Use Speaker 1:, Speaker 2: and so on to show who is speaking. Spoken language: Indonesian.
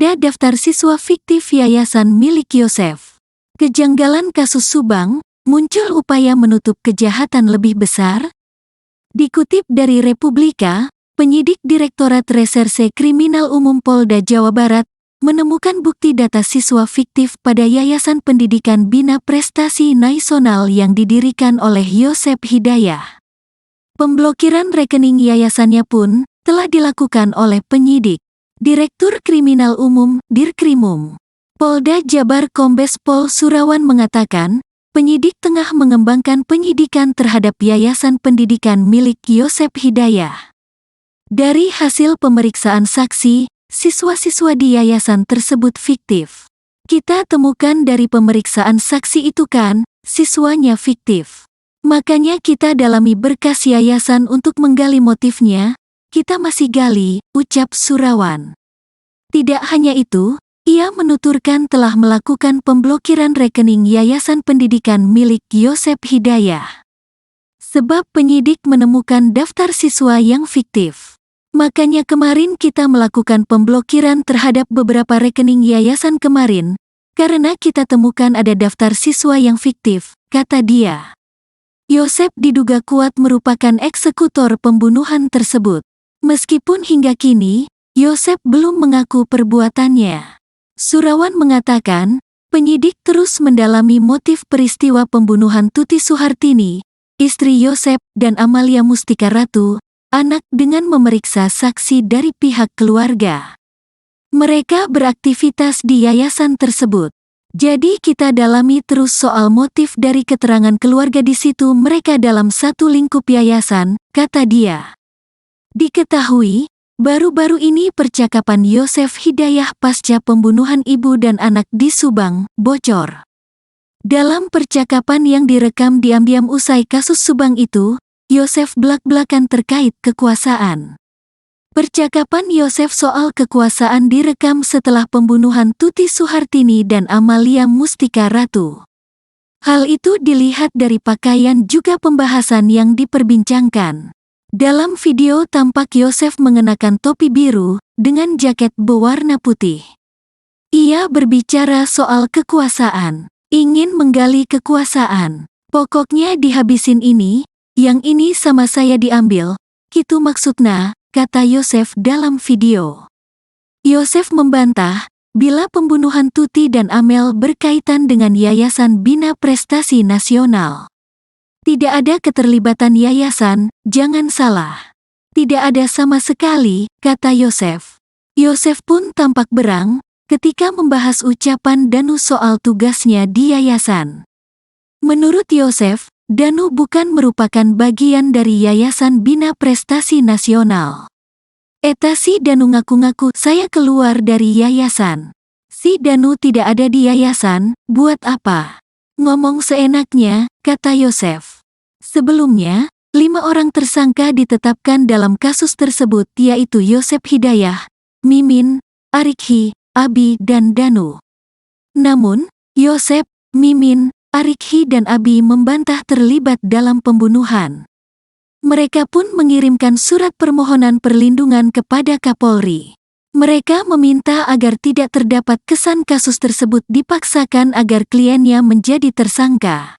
Speaker 1: Ada daftar siswa fiktif yayasan milik Yosef. Kejanggalan kasus Subang, muncul upaya menutup kejahatan lebih besar? Dikutip dari Republika, penyidik Direktorat Reserse Kriminal Umum Polda Jawa Barat menemukan bukti data siswa fiktif pada Yayasan Pendidikan Bina Prestasi Nasional yang didirikan oleh Yosef Hidayah. Pemblokiran rekening yayasannya pun telah dilakukan oleh penyidik. Direktur Kriminal Umum, Dirkrimum, Polda Jabar Kombes Pol Surawan mengatakan, penyidik tengah mengembangkan penyidikan terhadap Yayasan Pendidikan milik Yosef Hidayah. Dari hasil pemeriksaan saksi, siswa-siswa di yayasan tersebut fiktif. Kita temukan dari pemeriksaan saksi itu kan, siswanya fiktif. Makanya kita dalami berkas yayasan untuk menggali motifnya. Kita masih gali, ucap Surawan. Tidak hanya itu, ia menuturkan telah melakukan pemblokiran rekening Yayasan Pendidikan milik Yosef Hidayah. Sebab penyidik menemukan daftar siswa yang fiktif. Makanya kemarin kita melakukan pemblokiran terhadap beberapa rekening yayasan kemarin, karena kita temukan ada daftar siswa yang fiktif, kata dia. Yosef diduga kuat merupakan eksekutor pembunuhan tersebut. Meskipun hingga kini, Yosef belum mengaku perbuatannya. Surawan mengatakan, penyidik terus mendalami motif peristiwa pembunuhan Tuti Suhartini, istri Yosef, dan Amalia Mustika Ratu, anak, dengan memeriksa saksi dari pihak keluarga. Mereka beraktivitas di yayasan tersebut. Jadi kita dalami terus soal motif dari keterangan keluarga di situ mereka dalam satu lingkup yayasan, kata dia. Diketahui, baru-baru ini percakapan Yosef Hidayah pasca pembunuhan ibu dan anak di Subang bocor. Dalam percakapan yang direkam diam-diam usai kasus Subang itu, Yosef belak-belakan terkait kekuasaan. Percakapan Yosef soal kekuasaan direkam setelah pembunuhan Tuti Suhartini dan Amalia Mustika Ratu. Hal itu dilihat dari pakaian juga pembahasan yang diperbincangkan. Dalam video tampak Yosef mengenakan topi biru dengan jaket berwarna putih. Ia berbicara soal kekuasaan, ingin menggali kekuasaan. Pokoknya dihabisin ini, yang ini sama saya diambil, gitu maksudnya, kata Yosef dalam video. Yosef membantah, bila pembunuhan Tuti dan Amel berkaitan dengan Yayasan Bina Prestasi Nasional. Tidak ada keterlibatan yayasan, jangan salah. Tidak ada sama sekali, kata Yosef. Yosef pun tampak berang ketika membahas ucapan Danu soal tugasnya di yayasan. Menurut Yosef, Danu bukan merupakan bagian dari Yayasan Bina Prestasi Nasional. Eta si Danu ngaku-ngaku saya keluar dari yayasan. Si Danu tidak ada di yayasan, buat apa? Ngomong seenaknya, kata Yosef. Sebelumnya, 5 orang tersangka ditetapkan dalam kasus tersebut yaitu Yosef Hidayah, Mimin, Arikhi, Abi dan Danu. Namun, Yosef, Mimin, Arikhi dan Abi membantah terlibat dalam pembunuhan. Mereka pun mengirimkan surat permohonan perlindungan kepada Kapolri. Mereka meminta agar tidak terdapat kesan kasus tersebut dipaksakan agar kliennya menjadi tersangka.